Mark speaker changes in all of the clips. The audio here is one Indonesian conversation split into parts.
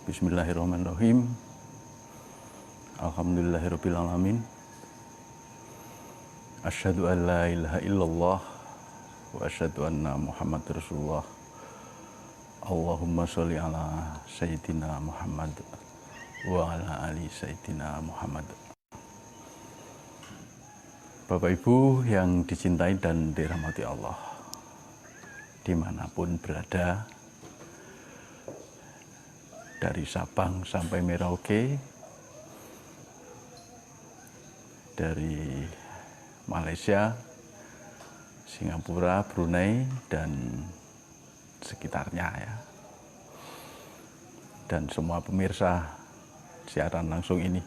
Speaker 1: Bismillahirrahmanirrahim. Alhamdulillahirabbil alamin. Asyhadu an la ilaha illallah wa asyhadu anna Muhammadar Rasulullah. Allahumma sholli ala sayyidina Muhammad wa ala ali sayyidina Muhammad. Bapak Ibu yang dicintai dan dirahmati Allah, dimanapun berada, dari Sabang sampai Merauke, dari Malaysia, Singapura, Brunei, dan sekitarnya ya. Dan semua pemirsa siaran langsung ini,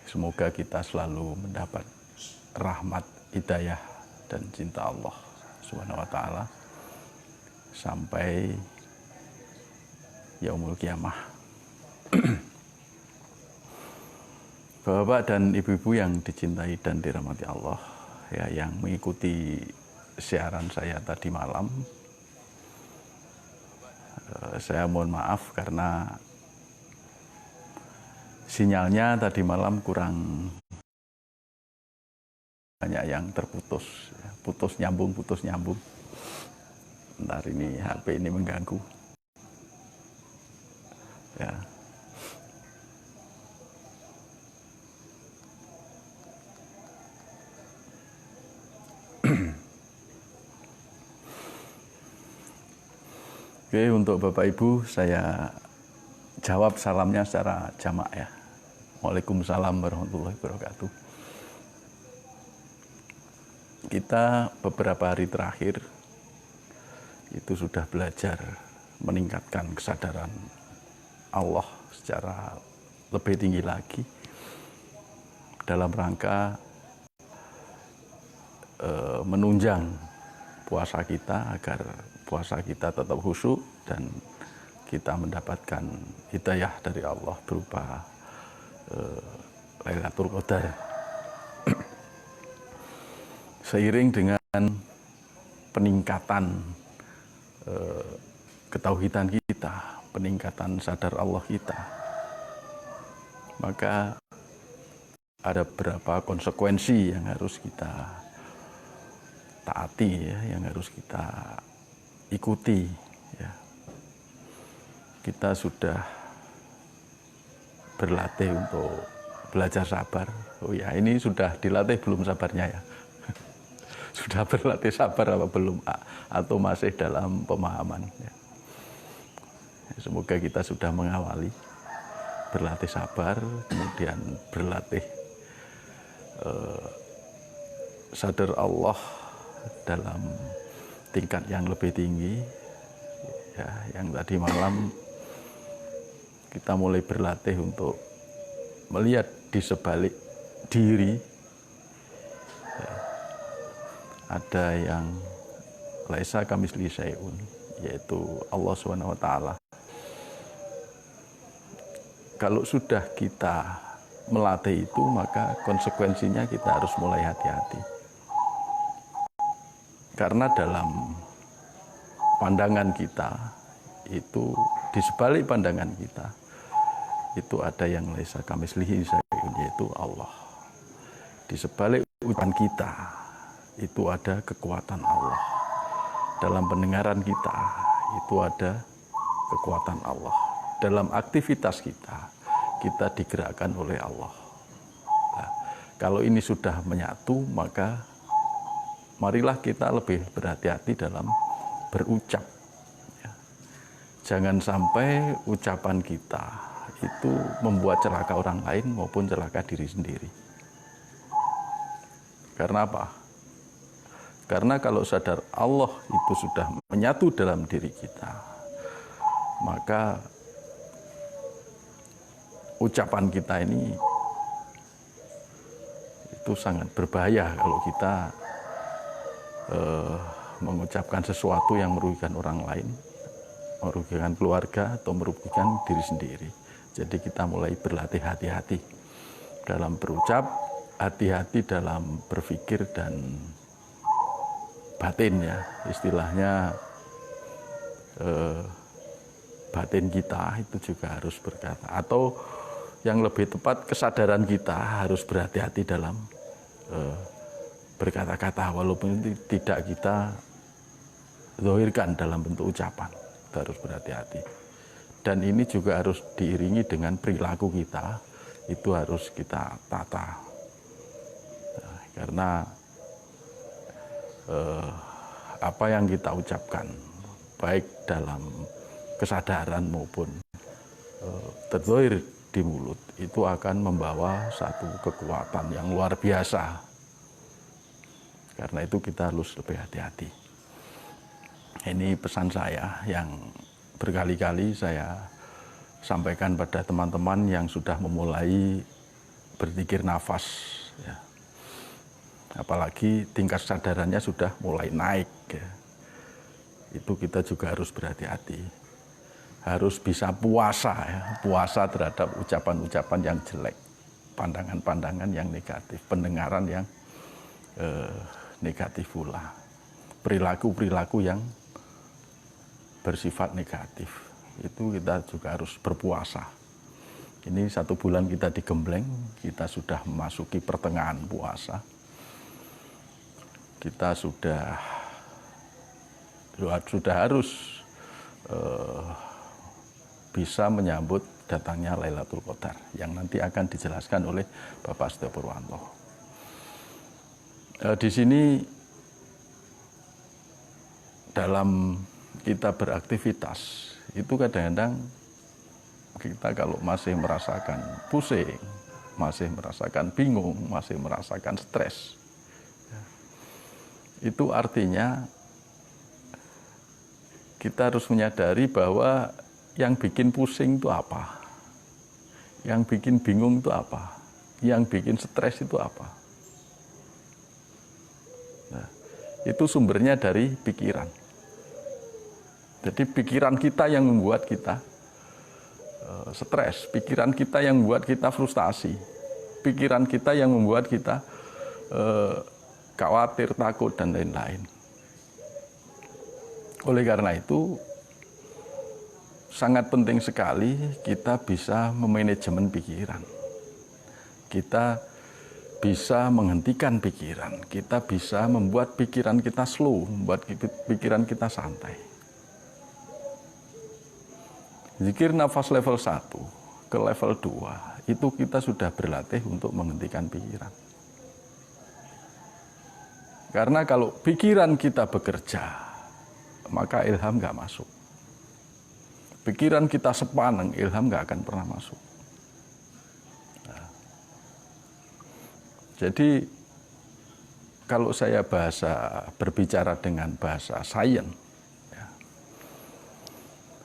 Speaker 1: semoga kita selalu mendapat rahmat, hidayah, dan cinta Allah Subhanahu wa Ta'ala sampai Yaumul Qiyamah. Bapak dan ibu-ibu yang dicintai dan dirahmati Allah, ya, yang mengikuti siaran saya tadi malam, saya mohon maaf karena sinyalnya tadi malam kurang banyak yang terputus, putus nyambung. Bentar, ini HP ini mengganggu. Ya. Oke, untuk Bapak Ibu saya jawab salamnya secara jamak ya. Waalaikumsalam warahmatullahi wabarakatuh. Kita beberapa hari terakhir itu sudah belajar meningkatkan kesadaran Allah secara lebih tinggi lagi dalam rangka menunjang puasa kita agar puasa kita tetap khusyuk dan kita mendapatkan hidayah dari Allah berupa Lailatul Qadar. Seiring dengan peningkatan ketauhidan kita, peningkatan sadar Allah kita, maka ada beberapa konsekuensi yang harus kita taati ya, yang harus kita ikuti ya. Kita sudah berlatih untuk belajar sabar. Oh ya, ini sudah dilatih belum sabarnya ya? Sudah berlatih sabar apa belum? Atau masih dalam pemahaman ya? Semoga kita sudah mengawali berlatih sabar, kemudian berlatih sadar Allah dalam tingkat yang lebih tinggi ya. Yang tadi malam kita mulai berlatih untuk melihat di sebalik diri ya, ada yang laisa kamitslihi syai'un, yaitu Allah Subhanahu wa Ta'ala. Kalau sudah kita melatih itu, maka konsekuensinya kita harus mulai hati-hati. Karena dalam pandangan kita, itu di sebalik pandangan kita, itu ada yang laisa kamitslihi syai'un, yaitu Allah. Di sebalik ucapan kita, itu ada kekuatan Allah. Dalam pendengaran kita, itu ada kekuatan Allah. Dalam aktivitas kita, kita digerakkan oleh Allah. Nah, kalau ini sudah menyatu, maka marilah kita lebih berhati-hati dalam berucap. Ya. Jangan sampai ucapan kita itu membuat celaka orang lain maupun celaka diri sendiri. Karena apa? Karena kalau sadar Allah itu sudah menyatu dalam diri kita, maka ucapan kita ini itu sangat berbahaya kalau kita mengucapkan sesuatu yang merugikan orang lain, merugikan keluarga atau merugikan diri sendiri. Jadi kita mulai berlatih hati-hati dalam berucap, hati-hati dalam berpikir dan batin ya, istilahnya batin kita itu juga harus berkata, atau yang lebih tepat kesadaran kita harus berhati-hati dalam berkata-kata, walaupun tidak kita zahirkan dalam bentuk ucapan, kita harus berhati-hati. Dan ini juga harus diiringi dengan perilaku kita, itu harus kita tata. Nah, karena apa yang kita ucapkan, baik dalam kesadaran maupun terzahir di mulut, itu akan membawa satu kekuatan yang luar biasa. Karena itu kita harus lebih hati-hati. Ini pesan saya yang berkali-kali saya sampaikan pada teman-teman yang sudah memulai berzikir nafas, ya. Apalagi tingkat kesadarannya sudah mulai naik, ya. Itu kita juga harus berhati-hati, harus bisa puasa, ya. Puasa terhadap ucapan-ucapan yang jelek, pandangan-pandangan yang negatif, pendengaran yang negatif pula, perilaku-perilaku yang bersifat negatif, itu kita juga harus berpuasa. Ini 1 bulan kita digembleng, kita sudah memasuki pertengahan puasa. Kita sudah harus bisa menyambut datangnya Lailatul Qadar yang nanti akan dijelaskan oleh Bapak Setyo Purwanto. Di sini dalam kita beraktivitas itu kadang-kadang kita kalau masih merasakan pusing, masih merasakan bingung, masih merasakan stres, itu artinya kita harus menyadari bahwa yang bikin pusing itu apa, yang bikin bingung itu apa, yang bikin stres itu apa. Nah, itu sumbernya dari pikiran. Jadi pikiran kita yang membuat kita stres, pikiran kita yang membuat kita frustasi, pikiran kita yang membuat kita khawatir, takut, dan lain-lain. Oleh karena itu, sangat penting sekali kita bisa memanajemen pikiran. Kita bisa menghentikan pikiran, kita bisa membuat pikiran kita slow, membuat pikiran kita santai. Zikir nafas level 1 ke level 2, itu kita sudah berlatih untuk menghentikan pikiran. Karena kalau pikiran kita bekerja, maka ilham nggak masuk. Pikiran kita sepaneng, ilham nggak akan pernah masuk. Nah, jadi kalau saya berbicara dengan bahasa sains, ya,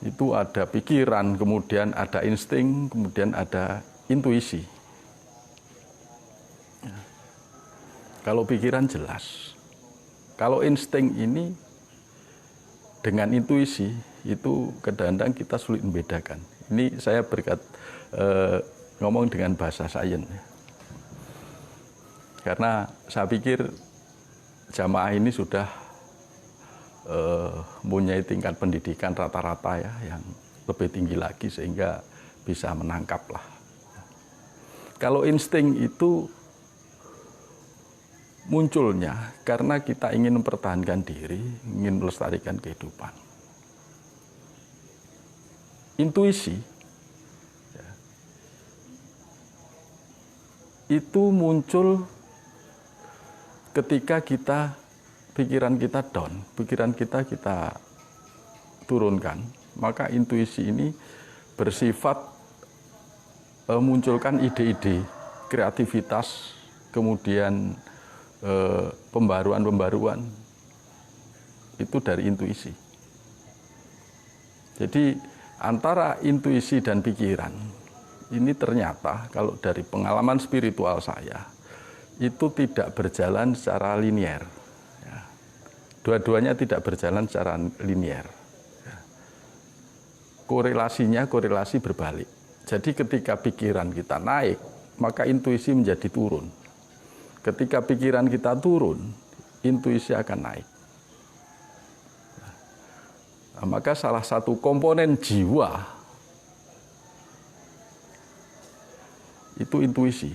Speaker 1: itu ada pikiran, kemudian ada insting, kemudian ada intuisi. Ya. Kalau pikiran jelas, kalau insting ini dengan intuisi itu kadang-kadang kita sulit membedakan. Ini saya ngomong dengan bahasa sains, ya. Karena saya pikir jamaah ini sudah mempunyai tingkat pendidikan rata-rata, ya, yang lebih tinggi lagi sehingga bisa menangkap lah. Kalau insting itu munculnya karena kita ingin mempertahankan diri, ingin melestarikan kehidupan. Intuisi, ya, itu muncul ketika pikiran kita down, pikiran kita turunkan, maka intuisi ini bersifat munculkan ide-ide, kreativitas, kemudian pembaruan-pembaruan, itu dari intuisi. Jadi antara intuisi dan pikiran, ini ternyata kalau dari pengalaman spiritual saya, itu tidak berjalan secara linier. Ya. Dua-duanya tidak berjalan secara linier. Ya. Korelasi berbalik. Jadi ketika pikiran kita naik, maka intuisi menjadi turun. Ketika pikiran kita turun, intuisi akan naik. Nah, maka salah satu komponen jiwa itu intuisi.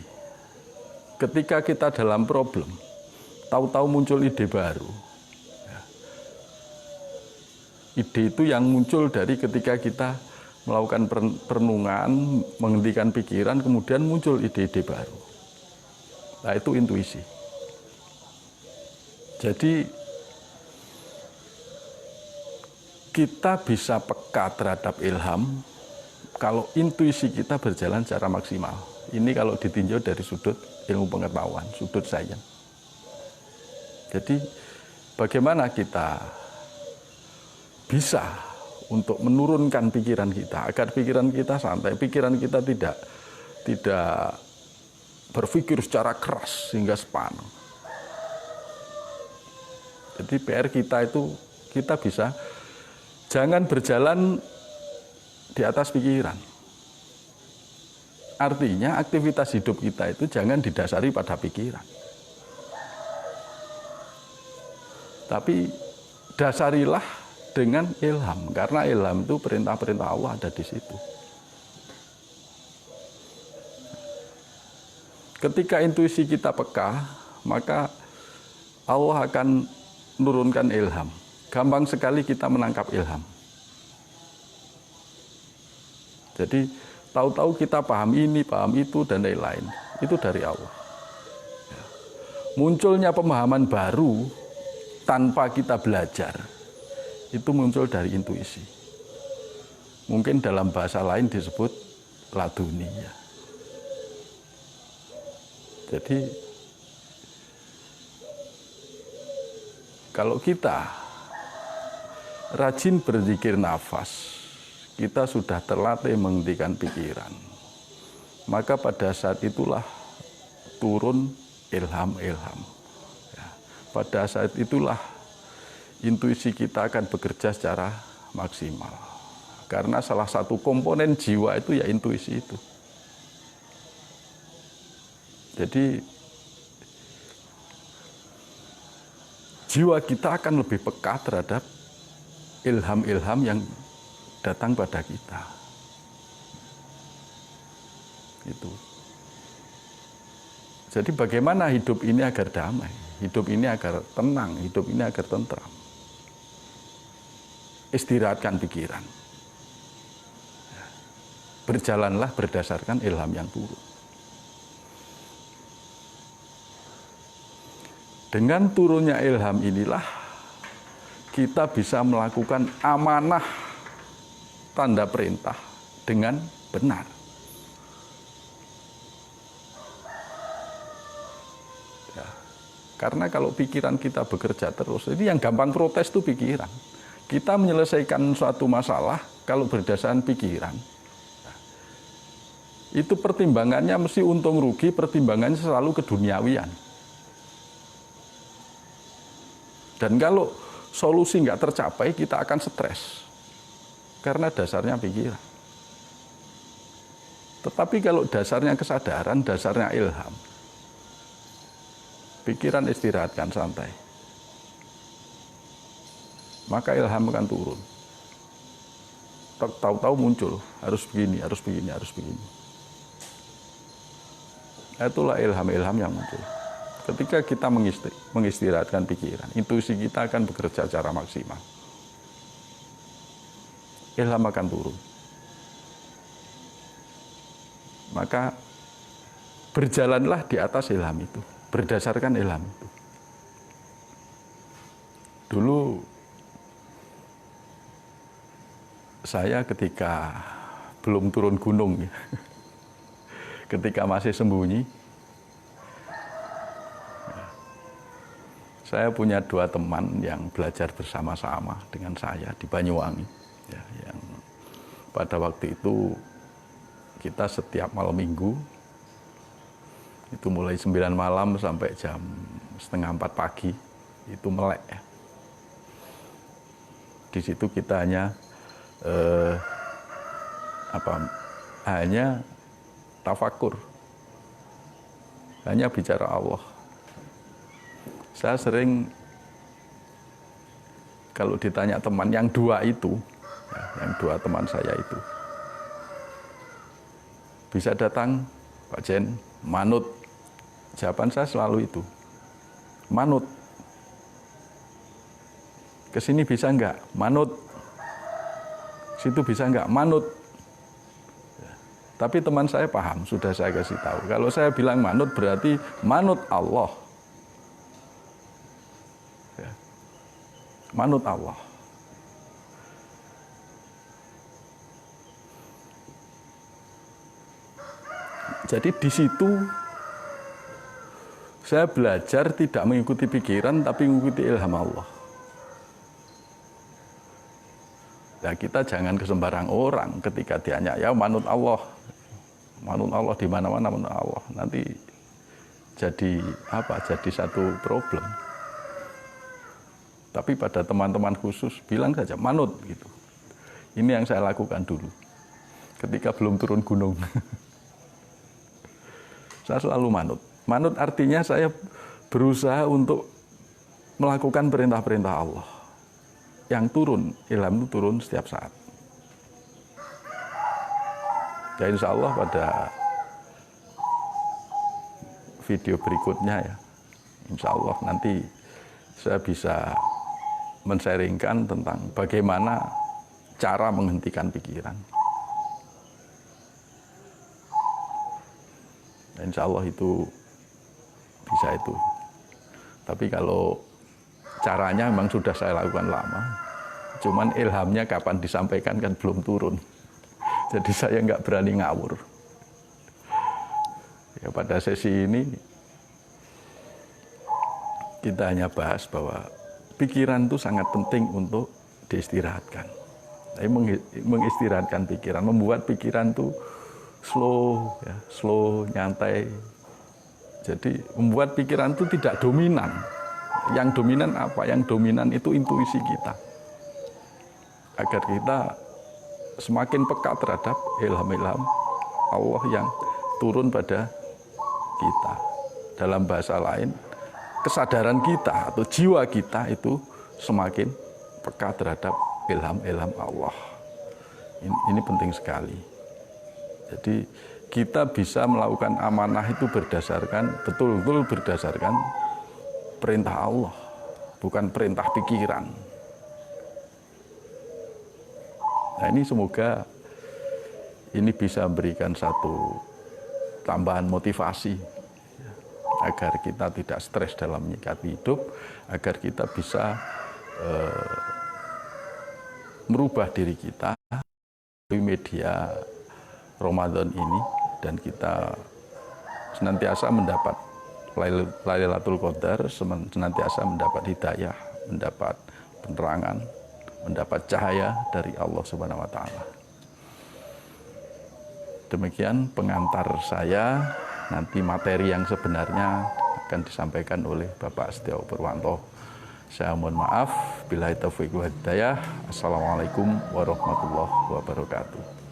Speaker 1: Ketika kita dalam problem, tahu-tahu muncul ide baru. Ide itu yang muncul dari ketika kita melakukan perenungan, menghentikan pikiran, kemudian muncul ide-ide baru. Nah, itu intuisi. Jadi kita bisa peka terhadap ilham kalau intuisi kita berjalan secara maksimal. Ini kalau ditinjau dari sudut ilmu pengetahuan, sudut sains. Jadi bagaimana kita bisa untuk menurunkan pikiran kita agar pikiran kita santai, pikiran kita tidak berpikir secara keras sehingga sepaneng. Jadi PR kita itu kita bisa jangan berjalan di atas pikiran. Artinya aktivitas hidup kita itu jangan didasari pada pikiran. Tapi dasarilah dengan ilham, karena ilham itu perintah-perintah Allah ada di situ. Ketika intuisi kita peka, maka Allah akan menurunkan ilham. Gampang sekali kita menangkap ilham. Jadi tahu-tahu kita paham ini, paham itu, dan lain-lain. Itu dari Allah. Munculnya pemahaman baru tanpa kita belajar, itu muncul dari intuisi. Mungkin dalam bahasa lain disebut laduni. Jadi kalau kita rajin berzikir nafas, kita sudah terlatih menghentikan pikiran. Maka pada saat itulah turun ilham-ilham. Ya, pada saat itulah intuisi kita akan bekerja secara maksimal. Karena salah satu komponen jiwa itu ya intuisi itu. Jadi jiwa kita akan lebih peka terhadap ilham-ilham yang datang pada kita. Itu. Jadi bagaimana hidup ini agar damai, hidup ini agar tenang, hidup ini agar tentram. Istirahatkan pikiran. Berjalanlah berdasarkan ilham yang turun. Dengan turunnya ilham inilah kita bisa melakukan amanah tanda perintah dengan benar. Ya, karena kalau pikiran kita bekerja terus, ini yang gampang protes itu pikiran. Kita menyelesaikan suatu masalah kalau berdasarkan pikiran. Itu pertimbangannya mesti untung rugi, pertimbangannya selalu keduniawian. Dan kalau solusi nggak tercapai, kita akan stres. Karena dasarnya pikiran. Tetapi kalau dasarnya kesadaran, dasarnya ilham, pikiran istirahatkan santai, maka ilham akan turun. Tahu-tahu muncul, harus begini, harus begini, harus begini. Itulah ilham-ilham yang muncul. Ketika kita mengistirahatkan pikiran, intuisi kita akan bekerja secara maksimal. Ilham akan turun. Maka berjalanlah di atas ilham itu, berdasarkan ilham itu. Dulu saya ketika belum turun gunung, ketika masih sembunyi, saya punya 2 teman yang belajar bersama-sama dengan saya di Banyuwangi. Ya, yang pada waktu itu kita setiap malam minggu, itu mulai 9 malam sampai jam 3:30 pagi, itu melek. Ya. Di situ kita hanya tafakur, hanya bicara Allah. Saya sering kalau ditanya teman yang dua itu, ya, yang dua teman saya itu, bisa datang, Pak Jen, manut. Jawaban saya selalu itu, manut. Kesini bisa enggak? Manut. Situ bisa enggak? Manut. Ya. Tapi teman saya paham, sudah saya kasih tahu. Kalau saya bilang manut berarti manut Allah. Ya. Manut Allah. Jadi di situ saya belajar tidak mengikuti pikiran tapi mengikuti ilham Allah. Nah, kita jangan ke sembarang orang ketika ditanya, ya manut Allah. Manut Allah di mana-mana manut Allah. Nanti jadi apa? Jadi satu problem. Tapi pada teman-teman khusus bilang saja manut gitu. Ini yang saya lakukan dulu ketika belum turun gunung. Saya selalu manut. Manut artinya saya berusaha untuk melakukan perintah-perintah Allah. Yang turun, ilham itu turun setiap saat. Ya insya Allah pada video berikutnya ya, insya Allah nanti saya bisa men-sharingkan tentang bagaimana cara menghentikan pikiran. Insya Allah itu bisa itu. Tapi kalau caranya memang sudah saya lakukan lama, cuman ilhamnya kapan disampaikan kan belum turun. Jadi saya nggak berani ngawur. Ya pada sesi ini kita hanya bahas bahwa pikiran itu sangat penting untuk diistirahatkan. Tapi mengistirahatkan pikiran, membuat pikiran itu slow, ya, slow, nyantai. Jadi membuat pikiran itu tidak dominan. Yang dominan apa? Yang dominan itu intuisi kita. Agar kita semakin peka terhadap ilham-ilham Allah yang turun pada kita. Dalam bahasa lain, kesadaran kita atau jiwa kita itu semakin peka terhadap ilham-ilham Allah. Ini penting sekali. Jadi kita bisa melakukan amanah itu betul-betul berdasarkan perintah Allah, bukan perintah pikiran. Nah ini semoga ini bisa memberikan satu tambahan motivasi agar kita tidak stres dalam menyikapi hidup, agar kita bisa merubah diri kita melalui media Ramadan ini, dan kita senantiasa mendapat Lailatul Qadar, senantiasa mendapat hidayah, mendapat penerangan, mendapat cahaya dari Allah Subhanahu wa taala. Demikian pengantar saya, nanti materi yang sebenarnya akan disampaikan oleh Bapak Setio Purwanto. Saya mohon maaf, billahi taufiq wal hidayah. Assalamualaikum warahmatullahi wabarakatuh.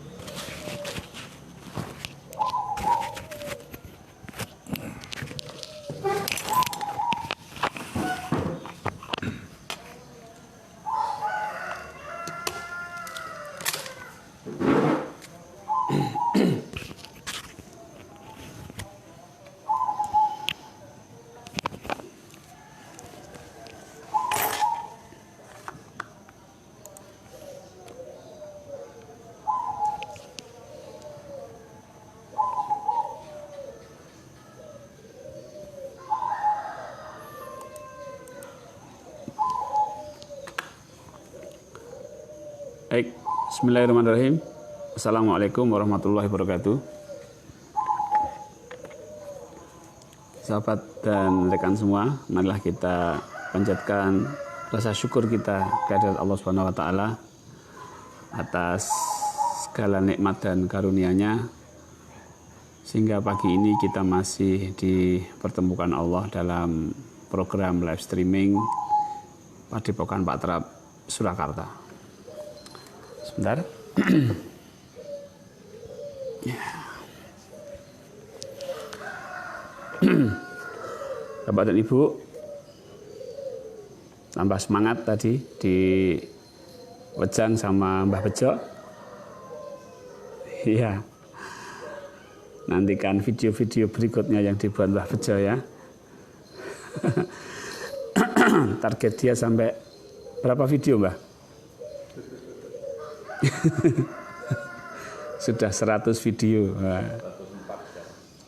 Speaker 2: Baik, bismillahirrahmanirrahim. Assalamualaikum warahmatullahi wabarakatuh. Sahabat dan rekan semua, marilah kita panjatkan rasa syukur kita kehadirat Allah Subhanahu wa taala atas segala nikmat dan karunia-Nya, sehingga pagi ini kita masih dipertemukan Allah dalam program live streaming Padepokan Pak Trap Surakarta. Sebentar. Bapak dan Ibu, tambah semangat tadi di Wejang sama Mbah Bejo. Iya. Nantikan video-video berikutnya yang dibuat Mbah Bejo ya. Target dia sampai berapa video, Mbah? Sudah 100 video. Nah,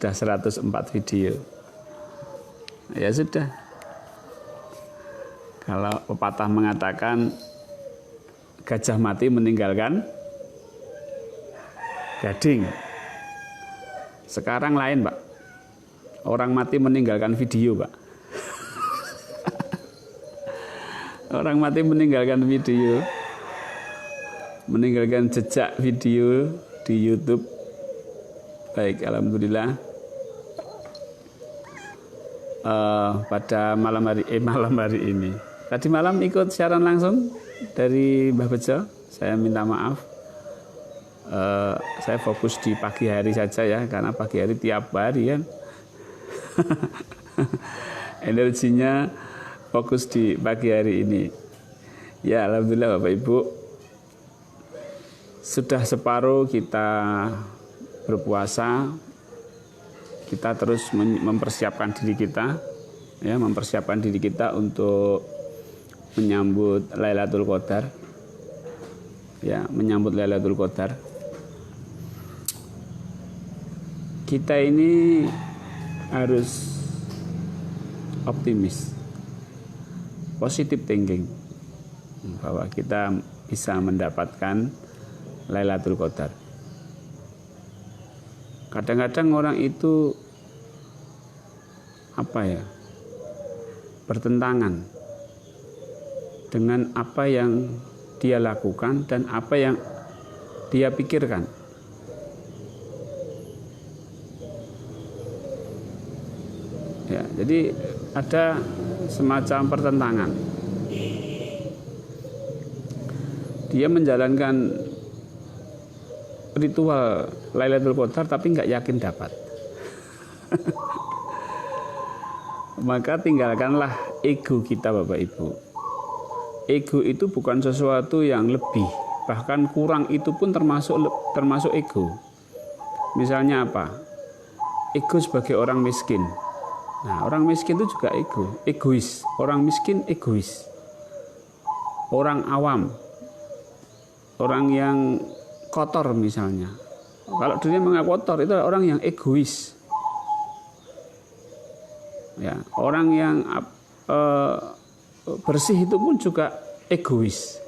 Speaker 2: sudah 104 video. Ya sudah. Kalau pepatah mengatakan gajah mati meninggalkan gading. Sekarang lain, Pak. Orang mati meninggalkan video, Pak. Orang mati meninggalkan video. Meninggalkan jejak video di YouTube. Baik, alhamdulillah. Pada malam hari ini. Tadi malam ikut siaran langsung dari Mbah Bejo. Saya minta maaf. Saya fokus di pagi hari saja ya, karena pagi hari tiap hari kan. Energinya fokus di pagi hari ini. Ya, alhamdulillah Bapak Ibu. Sudah separuh kita berpuasa. Kita terus mempersiapkan diri kita, ya, mempersiapkan diri kita untuk menyambut Lailatul Qadar. Ya, menyambut Lailatul Qadar. Kita ini harus optimis, positive thinking, bahwa kita bisa mendapatkan Lailatul Qadar. Kadang-kadang orang itu bertentangan dengan apa yang dia lakukan dan apa yang dia pikirkan. Ya, jadi ada semacam pertentangan. Dia menjalankan ritual Lailatul Qadar tapi nggak yakin dapat. Maka tinggalkanlah ego kita, Bapak Ibu. Ego itu bukan sesuatu yang lebih, bahkan kurang itu pun termasuk ego. Misalnya apa? Ego sebagai orang miskin. Nah, orang miskin itu juga egois. Orang miskin egois. Orang awam, orang yang kotor misalnya. Kalau dunia menganggap kotor itu adalah orang yang egois. Ya, orang yang bersih itu pun juga egois.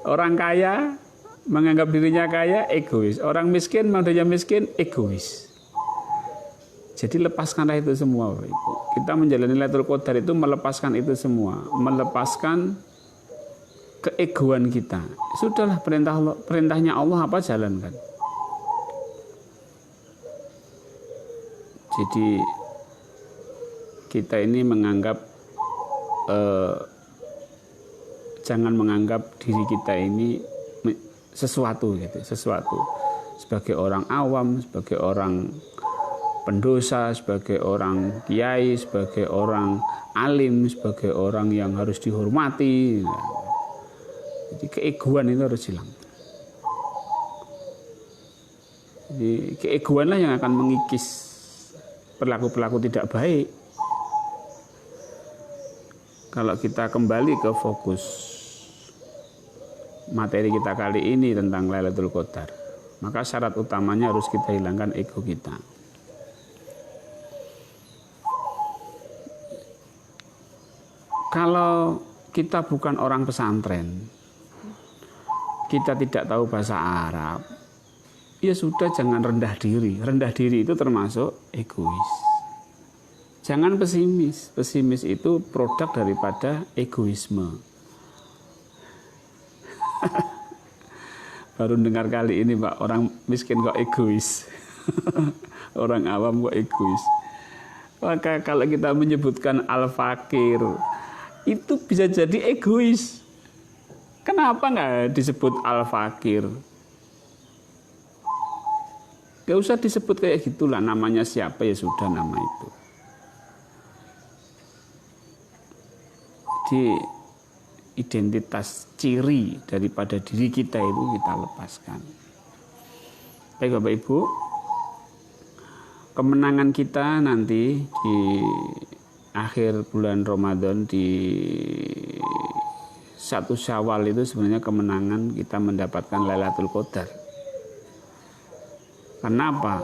Speaker 2: Orang kaya menganggap dirinya kaya, egois. Orang miskin menganggap dirinya miskin, egois. Jadi lepaskanlah itu semua, Bapak Ibu. Kita menjalani Lailatul Qadar itu melepaskan itu semua, melepaskan keegoan kita. Sudahlah, perintahnya Allah apa jalankan. Jadi kita ini jangan menganggap diri kita ini sesuatu sebagai orang awam, sebagai orang pendosa, sebagai orang kiai, sebagai orang alim, sebagai orang yang harus dihormati. Jadi keegoan itu harus hilang. Jadi keegoanlah yang akan mengikis perilaku-perilaku tidak baik. Kalau kita kembali ke fokus materi kita kali ini tentang Lailatul Qadar, maka syarat utamanya harus kita hilangkan ego kita. Kalau kita bukan orang pesantren, kita tidak tahu bahasa Arab, ya sudah, jangan rendah diri. Rendah diri itu termasuk egois. Jangan pesimis. Pesimis itu produk daripada egoisme. Baru dengar kali ini, Pak, orang miskin kok egois. Orang awam kok egois. Maka kalau kita menyebutkan al-fakir, itu bisa jadi egois. Kenapa nggak disebut al-fakir? Gak usah disebut kayak gitulah, namanya siapa ya sudah nama itu. Jadi identitas ciri daripada diri kita itu kita lepaskan. Baik Bapak Ibu, kemenangan kita nanti di akhir bulan Ramadan di 1 Syawal itu sebenarnya kemenangan kita mendapatkan Lailatul Qadar. Kenapa?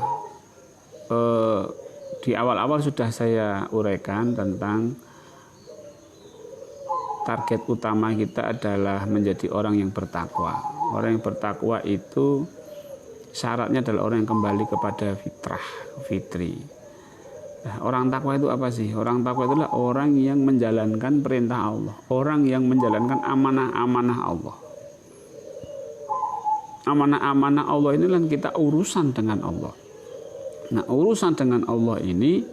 Speaker 2: Di awal-awal sudah saya uraikan tentang target utama kita adalah menjadi orang yang bertakwa. Orang yang bertakwa itu syaratnya adalah orang yang kembali kepada fitri. Nah, orang takwa itu apa sih? Orang takwa itu adalah orang yang menjalankan perintah Allah, orang yang menjalankan amanah-amanah Allah. Amanah-amanah Allah ini kan kita urusan dengan Allah. Nah, urusan dengan Allah ini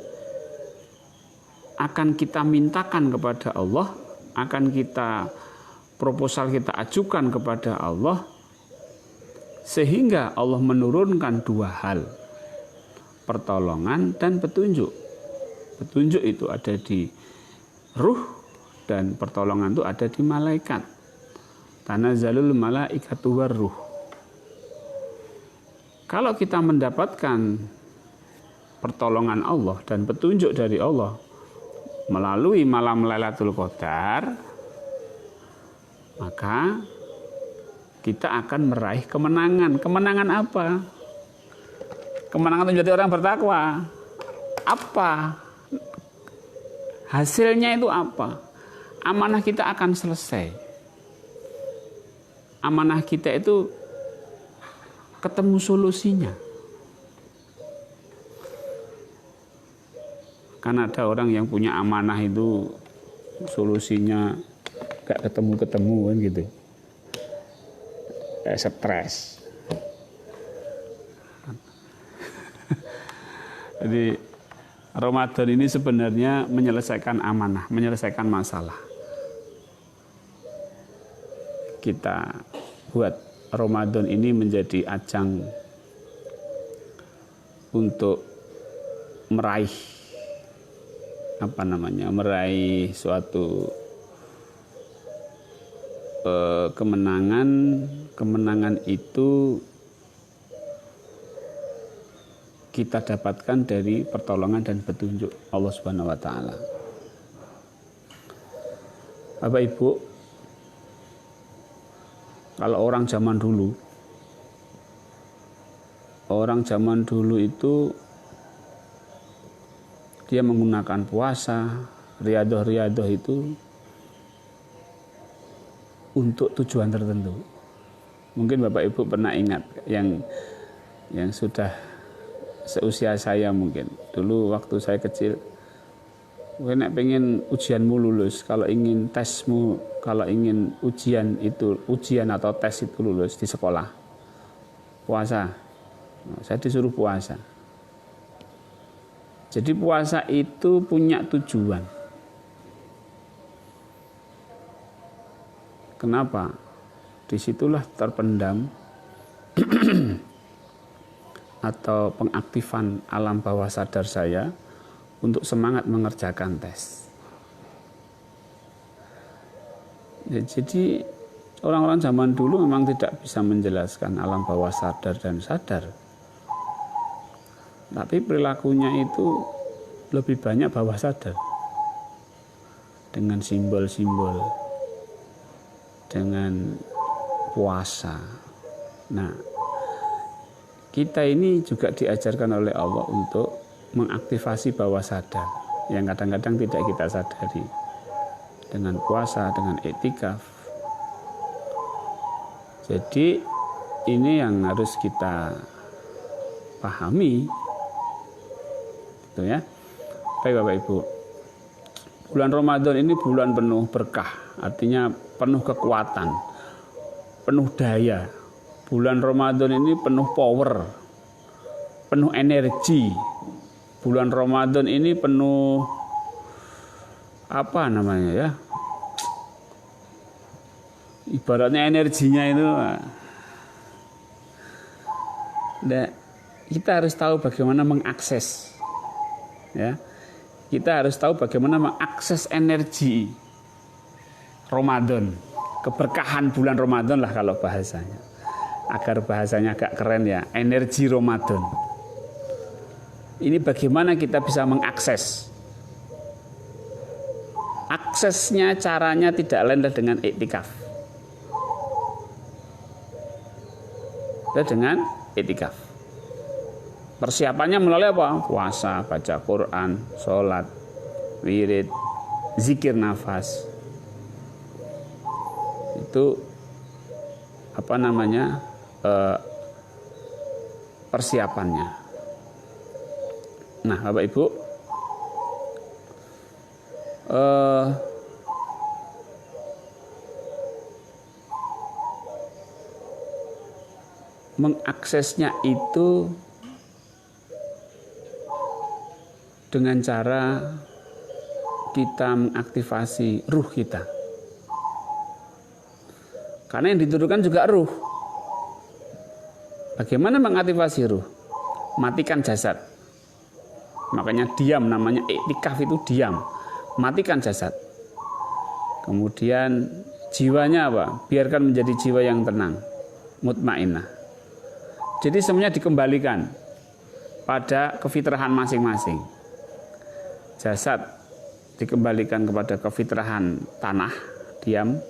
Speaker 2: akan kita mintakan kepada Allah, akan kita proposal kita ajukan kepada Allah, sehingga Allah menurunkan 2 hal, pertolongan dan petunjuk. Petunjuk itu ada di ruh dan pertolongan itu ada di malaikat. Tanazzalul malaikatu warruh. Kalau kita mendapatkan pertolongan Allah dan petunjuk dari Allah melalui malam Lailatul Qadar, maka kita akan meraih kemenangan. Kemenangan apa? Kemenangan menjadi orang bertakwa. Apa? Hasilnya itu apa? Amanah kita akan selesai. Amanah kita itu ketemu solusinya. Karena ada orang yang punya amanah itu solusinya gak ketemu-ketemu kan gitu. Kayak stres. Jadi Ramadan ini sebenarnya menyelesaikan amanah, menyelesaikan masalah. Kita buat Ramadan ini menjadi ajang untuk meraih meraih suatu kemenangan. Kemenangan itu kita dapatkan dari pertolongan dan petunjuk Allah Subhanahu wa taala. Bapak Ibu, kalau orang zaman dulu itu dia menggunakan puasa, riyadhah itu untuk tujuan tertentu. Mungkin Bapak Ibu pernah ingat yang sudah seusia saya mungkin. Dulu waktu saya kecil, nek pengen ujianmu lulus, kalau ingin ujian atau tes itu lulus di sekolah, puasa. Saya disuruh puasa. Jadi puasa itu punya tujuan. Kenapa? Disitulah terpendam atau pengaktifan alam bawah sadar saya untuk semangat mengerjakan tes. Ya, jadi orang-orang zaman dulu memang tidak bisa menjelaskan alam bawah sadar dan sadar. Tapi perilakunya itu lebih banyak bawah sadar. Dengan simbol-simbol, dengan puasa. Nah, kita ini juga diajarkan oleh Allah untuk mengaktifasi bawah sadar yang kadang-kadang tidak kita sadari dengan puasa, dengan iktikaf. Jadi ini yang harus kita pahami, gitu ya. Baik Bapak Ibu, bulan Ramadan ini bulan penuh berkah, artinya penuh kekuatan, penuh daya. Bulan Ramadan ini penuh power, penuh energi. Bulan Ramadan ini penuh ibaratnya energinya itu. Nah, kita harus tahu bagaimana mengakses, ya. Kita harus tahu bagaimana mengakses energi Ramadan, keberkahan bulan Ramadan lah kalau bahasanya. Agar bahasanya agak keren ya, energi Ramadan. Ini bagaimana kita bisa mengakses. Aksesnya caranya tidak lain dengan iktikaf. Dengan iktikaf. Persiapannya melalui apa? Puasa, baca Quran, sholat, wirid, zikir nafas. Itu apa namanya? Persiapannya. Nah, Bapak Ibu, mengaksesnya itu dengan cara kita mengaktifasi ruh kita. Karena yang dituduhkan juga ruh. Bagaimana mengaktifasi ruh? Matikan jasad. Makanya diam, namanya iktikaf itu diam. Matikan jasad. Kemudian jiwanya apa? Biarkan menjadi jiwa yang tenang, mutmainnah. Jadi semuanya dikembalikan pada kefitrahan masing-masing. Jasad dikembalikan kepada kefitrahan tanah, diam.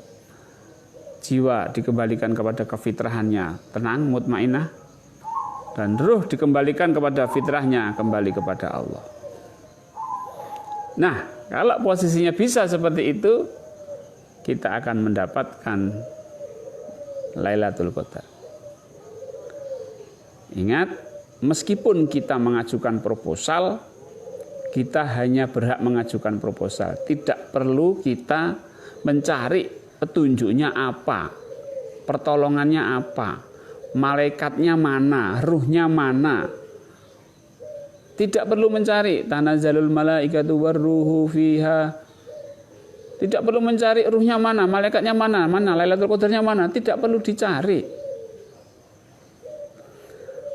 Speaker 2: Jiwa dikembalikan kepada kefitrahannya, tenang, mutmainnah. Dan ruh dikembalikan kepada fitrahnya, kembali kepada Allah. Nah, kalau posisinya bisa seperti itu, kita akan mendapatkan Lailatul Qadar. Ingat, meskipun kita mengajukan proposal, kita hanya berhak mengajukan proposal. Tidak perlu kita mencari petunjuknya apa, pertolongannya apa, malaikatnya mana, ruhnya mana. Tidak perlu mencari tanazzalul malaikatu warruhu fiha. Tidak perlu mencari ruhnya mana, malaikatnya mana, Lailatul Qadarnya mana, tidak perlu dicari.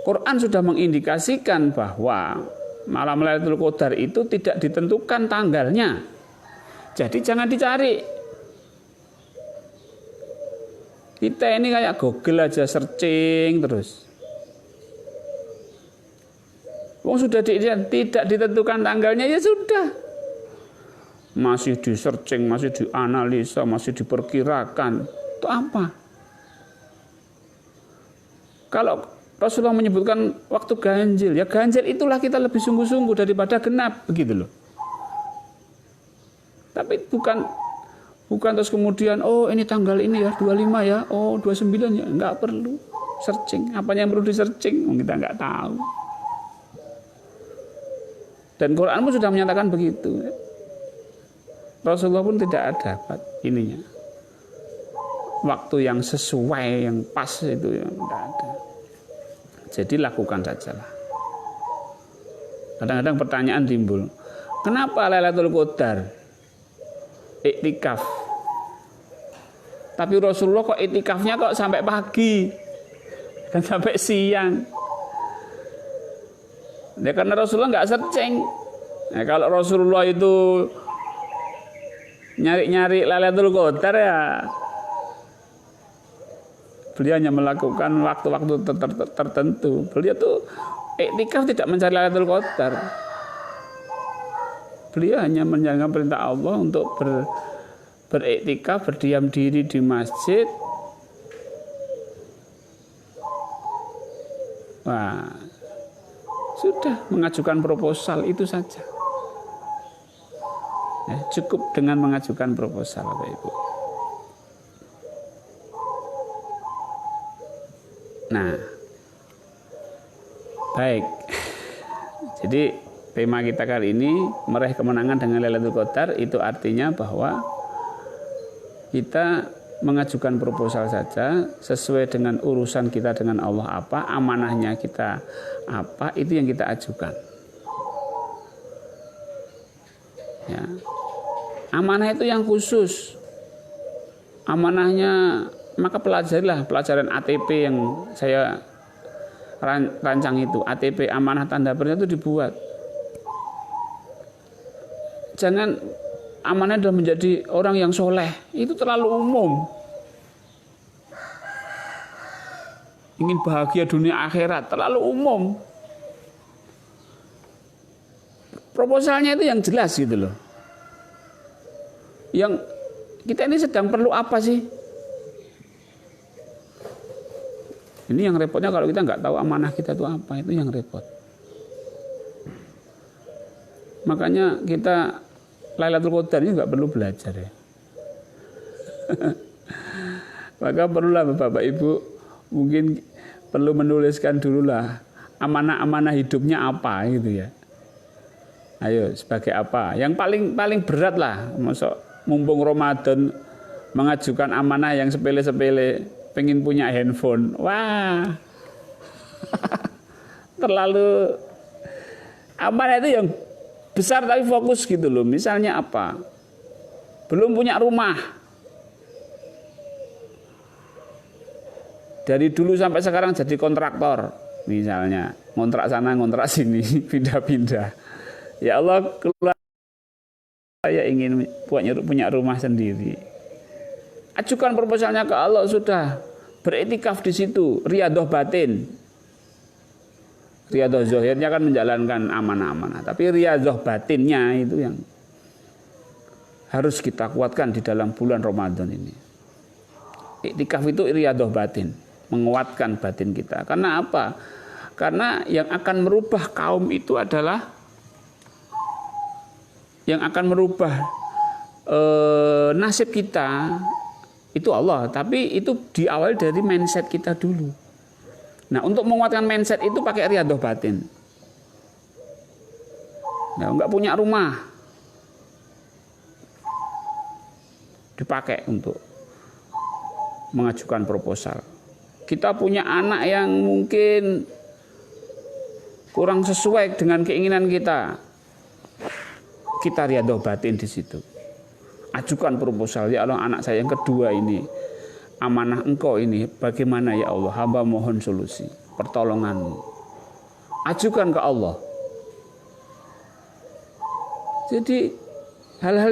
Speaker 2: Quran sudah mengindikasikan bahwa malam Lailatul Qadar itu tidak ditentukan tanggalnya. Jadi jangan dicari. Kita ini kayak Google aja, searching terus. Wong sudah tidak ditentukan tanggalnya, ya sudah. Masih di searching, masih dianalisa, masih diperkirakan. Itu apa? Kalau Rasulullah menyebutkan waktu ganjil, ya ganjil itulah kita lebih sungguh-sungguh daripada genap, begitu loh. Tapi bukan terus kemudian, oh ini tanggal ini ya, 25 ya, oh 29 ya, enggak perlu searching. Apanya yang perlu di searching? Kita enggak tahu. Dan Quran pun sudah menyatakan begitu. Rasulullah pun tidak ada ininya. Waktu yang sesuai, yang pas itu yang tidak ada. Jadi lakukan sajalah. Kadang-kadang pertanyaan timbul, kenapa Lailatul Qadar iktikaf? Tapi Rasulullah kok iktikafnya kok sampai pagi, kan sampai siang? Ya karena Rasulullah nggak searching. Nah, kalau Rasulullah itu nyari-nyari Lailatul Qadar ya, beliau hanya melakukan waktu-waktu tertentu. Beliau tuh iktikaf tidak mencari Lailatul Qadar. Beliau hanya menjalankan perintah Allah untuk beriktikaf, berdiam diri di masjid. Wah, sudah mengajukan proposal itu saja. Ya, cukup dengan mengajukan proposal, Bapak Ibu. Nah, baik. Jadi tema kita kali ini meraih kemenangan dengan Lailatul Qadar, itu artinya bahwa kita mengajukan proposal saja sesuai dengan urusan kita dengan Allah apa, amanahnya kita apa, itu yang kita ajukan. Ya. Amanah itu yang khusus. Amanahnya maka pelajarilah pelajaran ATP yang saya rancang itu. ATP, amanah tanda perintah itu dibuat. Jangan amanah adalah menjadi orang yang soleh. Itu terlalu umum. Ingin bahagia dunia akhirat, terlalu umum. Proposalnya itu yang jelas gitu loh. Yang kita ini sedang perlu apa sih? Ini yang repotnya kalau kita nggak tahu amanah kita itu apa, itu yang repot. Makanya kita Lailatul Qadar ini nggak perlu belajar ya. Maka perlulah Bapak Ibu mungkin perlu menuliskan dululah amanah-amanah hidupnya apa gitu ya. Ayo sebagai apa? Yang paling berat lah, masuk mumpung Ramadan mengajukan amanah yang sepele-sepele, pengen punya handphone. Wah. Terlalu amanah itu yang besar tapi fokus gitu loh. Misalnya apa? Belum punya rumah. Dari dulu sampai sekarang jadi kontraktor. Misalnya, ngontrak sana, ngontrak sini, pindah-pindah. Ya Allah, saya ingin punya rumah sendiri. Ajukan proposalnya ke Allah, sudah beriktikaf di situ, riyadhah batin. Riyadhah zahirnya kan menjalankan amanah-amanah, tapi riyadhah batinnya itu yang harus kita kuatkan di dalam bulan Ramadan ini. Iktikaf itu riyadhah batin, menguatkan batin kita. Karena apa? Karena yang akan merubah kaum itu adalah yang akan merubah nasib kita itu Allah, tapi itu diawali dari mindset kita dulu. Nah, untuk menguatkan mindset itu pakai riyadhah batin. Nah, enggak punya rumah, dipakai untuk mengajukan proposal. Kita punya anak yang mungkin kurang sesuai dengan keinginan kita. Kita riyadhah batin di situ. Ajukan proposal, ya Allah, anak saya yang kedua ini, amanah Engkau ini, bagaimana ya Allah, hamba mohon solusi, pertolonganmu. Ajukan ke Allah. Jadi hal-hal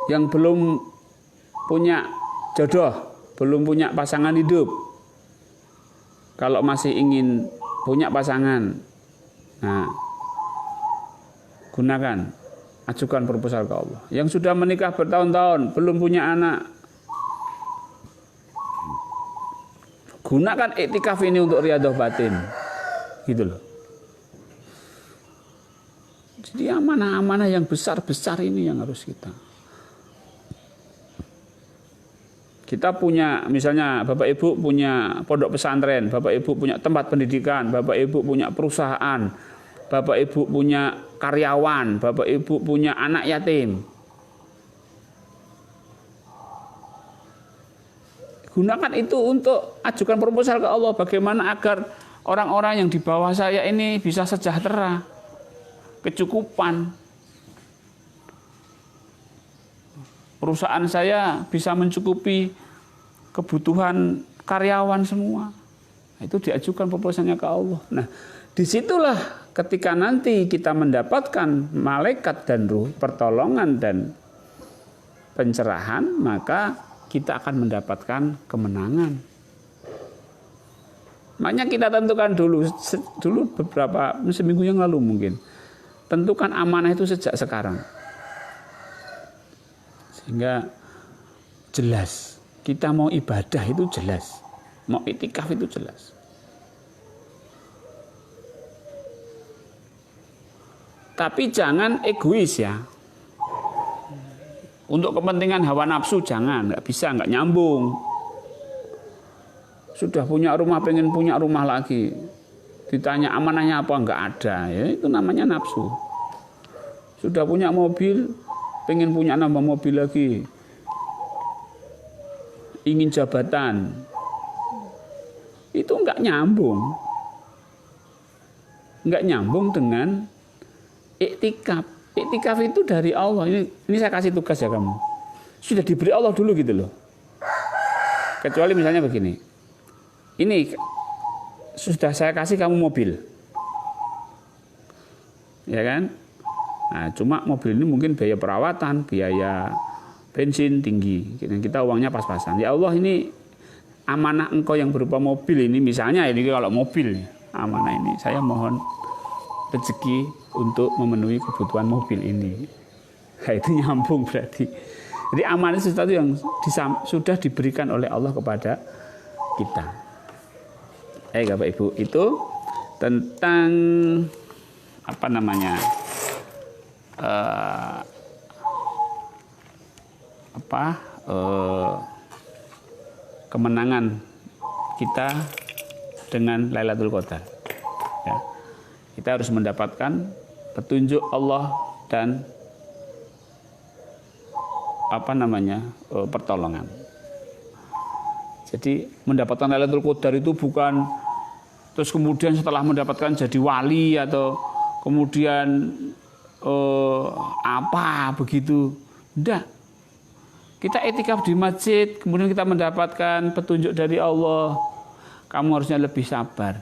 Speaker 2: yang belum punya jodoh, belum punya pasangan hidup, kalau masih ingin punya pasangan, nah, gunakan, ajukan proposal ke Allah. Yang sudah menikah bertahun-tahun, belum punya anak, gunakan iktikaf ini untuk riyadhah batin, gitu loh. Jadi amanah-amanah yang besar-besar ini yang harus kita punya, misalnya Bapak Ibu punya pondok pesantren, Bapak Ibu punya tempat pendidikan, Bapak Ibu punya perusahaan, Bapak Ibu punya karyawan, Bapak Ibu punya anak yatim. Gunakan itu untuk ajukan proposal ke Allah, bagaimana agar orang-orang yang di bawah saya ini bisa sejahtera, kecukupan. Perusahaan saya bisa mencukupi kebutuhan karyawan semua. Itu diajukan proposalnya ke Allah. Nah, disitulah ketika nanti kita mendapatkan malaikat dan ruh, pertolongan dan pencerahan, maka kita akan mendapatkan kemenangan. Makanya kita tentukan dulu beberapa seminggu yang lalu mungkin. Tentukan amanah itu sejak sekarang. Sehingga jelas, kita mau ibadah itu jelas, mau iktikaf itu jelas. Tapi jangan egois ya. Untuk kepentingan hawa nafsu jangan, nggak bisa, nggak nyambung. Sudah punya rumah, pengen punya rumah lagi. Ditanya amanahnya apa, nggak ada. Ya, itu namanya nafsu. Sudah punya mobil, pengen punya nambah mobil lagi, ingin jabatan, itu nggak nyambung dengan iktikaf. Iktikaf itu dari Allah. Ini saya kasih tugas ya kamu, sudah diberi Allah dulu gitu loh. Kecuali misalnya begini, ini sudah saya kasih kamu mobil, ya kan? Nah, cuma mobil ini mungkin biaya perawatan, biaya bensin tinggi, dan kita uangnya pas-pasan. Ya Allah, ini amanah Engkau yang berupa mobil ini, misalnya ini kalau mobil amanah ini, saya mohon rezeki untuk memenuhi kebutuhan mobil ini. Nah, itu nyambung berarti. Jadi amanah itu sesuatu yang sudah diberikan oleh Allah kepada kita. Bapak Ibu, itu tentang apa namanya? Kemenangan kita dengan Lailatul Qadar. Ya. Kita harus mendapatkan petunjuk Allah dan pertolongan. Jadi mendapatkan Lailatul Qadar itu bukan terus kemudian setelah mendapatkan jadi wali atau kemudian begitu. Enggak. Kita etikaf di masjid, kemudian kita mendapatkan petunjuk dari Allah. Kamu harusnya lebih sabar.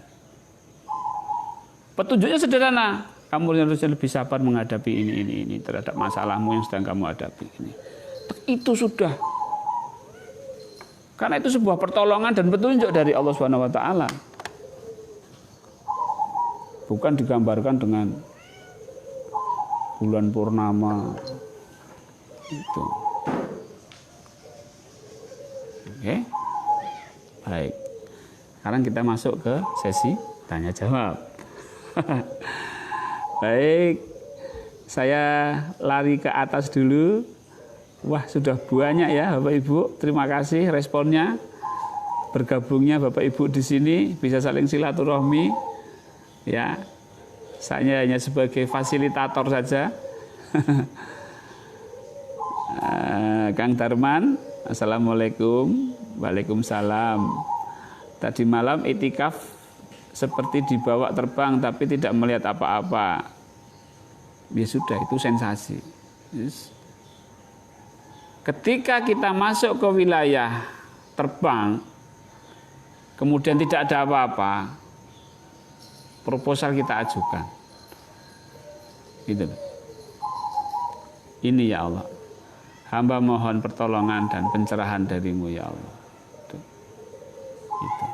Speaker 2: Petunjuknya sederhana. Kamu harusnya lebih sabar menghadapi ini terhadap masalahmu yang sedang kamu hadapi ini. Itu sudah. Karena itu sebuah pertolongan dan petunjuk dari Allah Subhanahu wa taala. Bukan digambarkan dengan bulan purnama. Itu. Oke. Baik. Sekarang kita masuk ke sesi tanya jawab. Baik. Saya lari ke atas dulu. Wah, sudah banyak ya Bapak Ibu. Terima kasih responnya. Bergabungnya Bapak Ibu di sini, bisa saling silaturahmi. Ya. Saya hanya sebagai fasilitator saja. Kang Darman, Assalamualaikum. Waalaikumsalam. Tadi malam itikaf seperti dibawa terbang tapi tidak melihat apa-apa. Ya sudah, itu sensasi. Yes. Ketika kita masuk ke wilayah terbang, kemudian tidak ada apa-apa, proposal kita ajukan. Gitu. Ini ya Allah, hamba mohon pertolongan dan pencerahan dari-Mu ya Allah. Itu.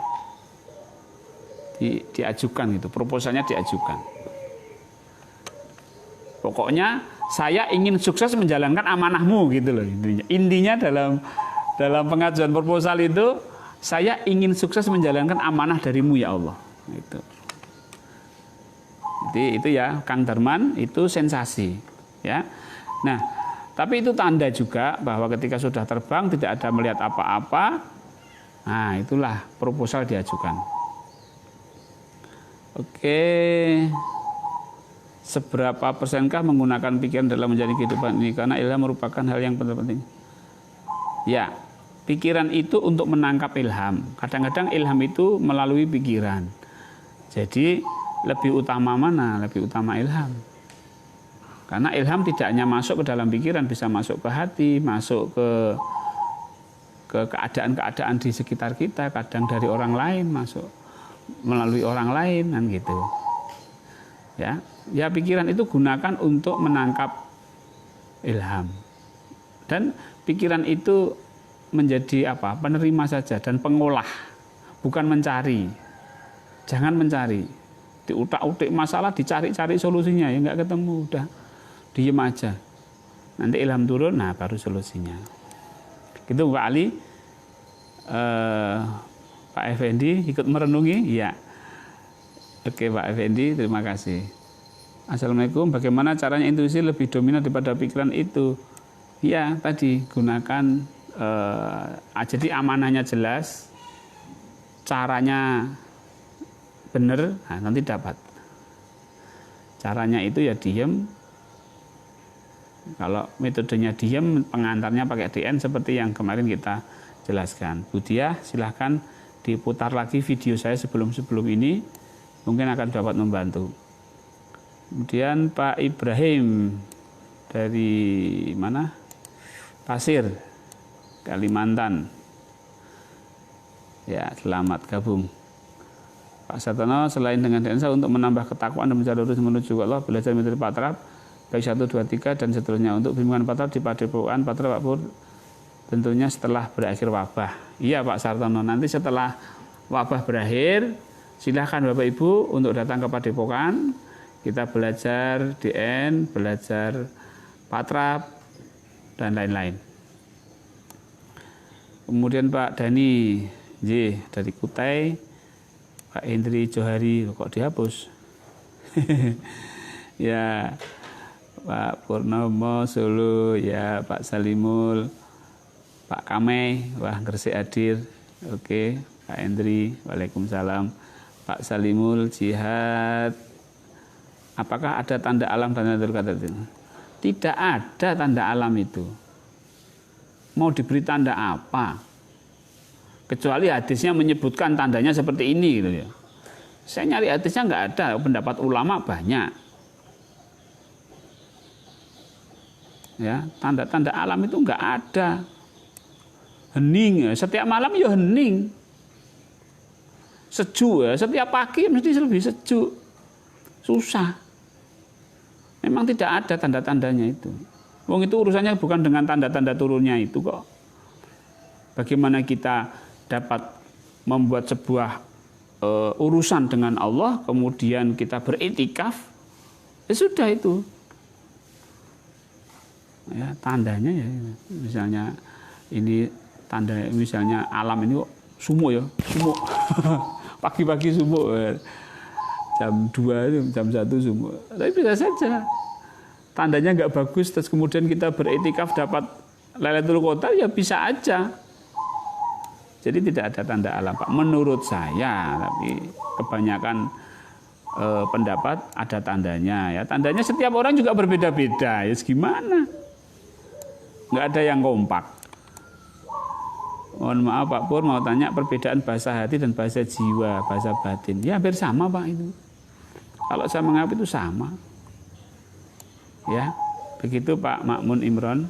Speaker 2: Diajukan itu, proposalnya diajukan. Pokoknya saya ingin sukses menjalankan amanah-Mu gitu loh intinya. Intinya dalam pengajuan proposal itu, saya ingin sukses menjalankan amanah dari-Mu ya Allah. Itu. Jadi itu ya Kang Darman, itu sensasi ya. Nah, tapi itu tanda juga bahwa ketika sudah terbang tidak ada melihat apa-apa. Nah, itulah proposal diajukan. Oke. Seberapa persenkah menggunakan pikiran dalam menjalani kehidupan ini? Karena ilham merupakan hal yang penting. Ya, pikiran itu untuk menangkap ilham. Kadang-kadang ilham itu melalui pikiran. Jadi lebih utama mana? Lebih utama ilham. Karena ilham tidak hanya masuk ke dalam pikiran, bisa masuk ke hati, masuk ke keadaan-keadaan di sekitar kita, kadang dari orang lain, masuk melalui orang lain, kan gitu. Ya pikiran itu gunakan untuk menangkap ilham. Dan pikiran itu menjadi apa? Penerima saja dan pengolah, bukan mencari. Jangan mencari. Diutak-utik masalah, dicari-cari solusinya, ya nggak ketemu, udah diem aja. Nanti ilham turun, nah baru solusinya. Gitu Pak Ali. Pak Effendi ikut merenungi? Iya. Oke Pak Effendi, terima kasih. Assalamualaikum, bagaimana caranya intuisi lebih dominan daripada pikiran itu? Ya, tadi gunakan, jadi amanahnya jelas, caranya benar, nah, nanti dapat. Caranya itu ya diem. Kalau metodenya diem, pengantarnya pakai DN seperti yang kemarin kita jelaskan. Budiah, silahkan diputar lagi video saya sebelum ini, mungkin akan dapat membantu. Kemudian Pak Ibrahim dari mana? Pasir, Kalimantan. Ya, selamat gabung. Pak Sartono, selain dengan dansa untuk menambah ketakwaan dan mencari lurus menuju Allah, belajar metode patrap baik 1, 2, 3 dan seterusnya. Untuk bimbingan patrap di Padepokan Patrap Pak Pur tentunya setelah berakhir wabah. Iya Pak Sartono, nanti setelah wabah berakhir silahkan Bapak Ibu untuk datang ke Padepokan. Kita belajar DN, belajar patrap dan lain-lain. Kemudian Pak Dani dari Kutai, Pak Hendri Johari, kok dihapus? Ya, Pak Purnomo Solo, ya Pak Salimul, Pak Kamei, wah Gresik hadir. Oke, Pak Hendri, waalaikumsalam. Pak Salimul, jihad. Apakah ada tanda alam dan tanda kata itu? Tidak ada tanda alam itu. Mau diberi tanda apa? Kecuali hadisnya menyebutkan tandanya seperti ini gitu ya. Saya nyari hadisnya nggak ada, pendapat ulama banyak. Ya, tanda-tanda alam itu nggak ada. Hening, ya. Setiap malam ya hening. Sejuk ya, setiap pagi mesti lebih sejuk. Susah. Memang tidak ada tanda-tandanya itu. Wong itu urusannya bukan dengan tanda-tanda turunnya itu kok. Bagaimana kita dapat membuat sebuah urusan dengan Allah, kemudian kita beriktikaf, ya sudah itu. Ya, tandanya ya, misalnya ini tanda, misalnya alam ini sumo ya, sumo. Pagi-pagi sumo, jam 2 itu, jam 1 sumo. Tapi bisa saja tandanya nggak bagus, terus kemudian kita beriktikaf dapat Lailatul Qadar, ya bisa aja. Jadi tidak ada tanda alam Pak, menurut saya, tapi kebanyakan pendapat ada tandanya. Ya, tandanya setiap orang juga berbeda-beda. Ya gimana? Nggak ada yang kompak. Mohon maaf Pak Pur, mau tanya perbedaan bahasa hati dan bahasa jiwa, bahasa batin. Ya hampir sama Pak itu. Kalau saya menganggap itu sama. Ya, begitu Pak Makmun Imron.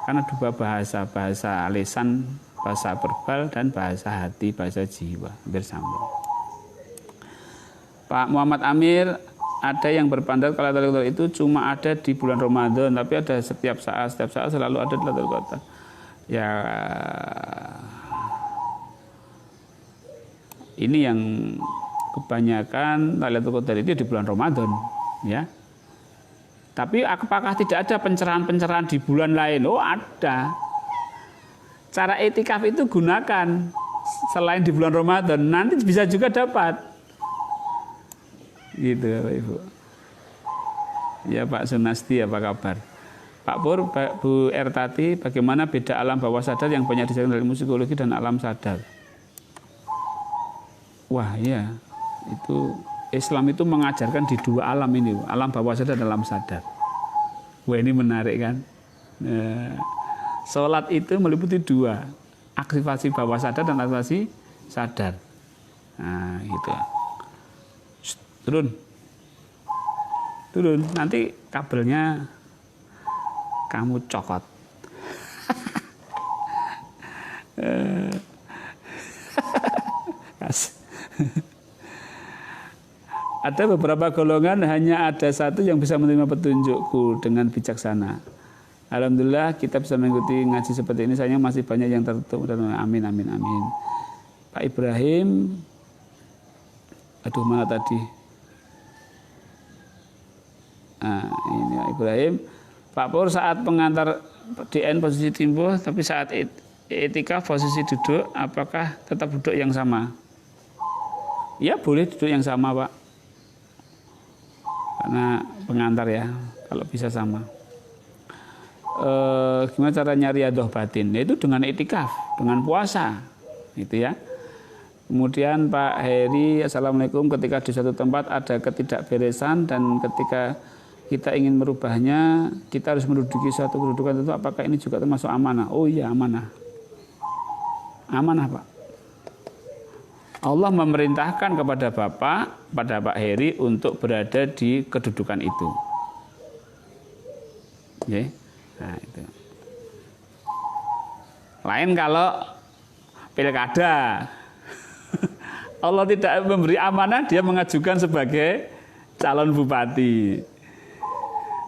Speaker 2: Karena dua bahasa, bahasa lisan, bahasa verbal dan bahasa hati, bahasa jiwa, hampir sama. Pak Muhammad Amir, ada yang berpendapat kalau Lailatul Qadar itu cuma ada di bulan Ramadan, tapi ada setiap saat selalu ada Lailatul Qadar. Ya, ini yang kebanyakan Lailatul Qadar itu di bulan Ramadan, ya. Tapi apakah tidak ada pencerahan-pencerahan di bulan lain? Oh, ada. Cara etikaf itu gunakan selain di bulan Ramadan, nanti bisa juga dapat. Gitu Bapak Ibu. Ya Pak Sunasti, apa kabar? Pak Pur, Bu Ertati, bagaimana beda alam bawah sadar yang banyak dijelaskan dari musikologi dan alam sadar? Wah ya, itu Islam itu mengajarkan di dua alam ini, alam bawah sadar dan alam sadar. Wah ini menarik kan? Sholat itu meliputi dua, aktivasi bawah sadar dan aktivasi sadar. Nah, gitu. Turun. Nanti kabelnya kamu cokot. Ada beberapa golongan hanya ada satu yang bisa menerima petunjukku dengan bijaksana. Alhamdulillah kita bisa mengikuti ngaji seperti ini. Sayang masih banyak yang tertutup. Amin. Pak Ibrahim, aduh mana tadi? Nah, ini Pak Ibrahim. Pak Pur, saat pengantar DN posisi timbuh, tapi saat etikaf posisi duduk, apakah tetap duduk yang sama? Ya boleh duduk yang sama Pak. Karena pengantar ya, kalau bisa sama. Gimana cara nyari riyadhah batin? Itu dengan etikaf, dengan puasa, gitu ya. Kemudian Pak Heri, assalamualaikum. Ketika di suatu tempat ada ketidakberesan dan ketika kita ingin merubahnya, kita harus menduduki suatu kedudukan tertentu. Apakah ini juga termasuk amanah? Oh iya, amanah. Amanah Pak. Allah memerintahkan kepada Pak Heri untuk berada di kedudukan itu. Okay. Nah, itu. Lain kalau pilkada Allah tidak memberi amanah, dia mengajukan sebagai calon bupati.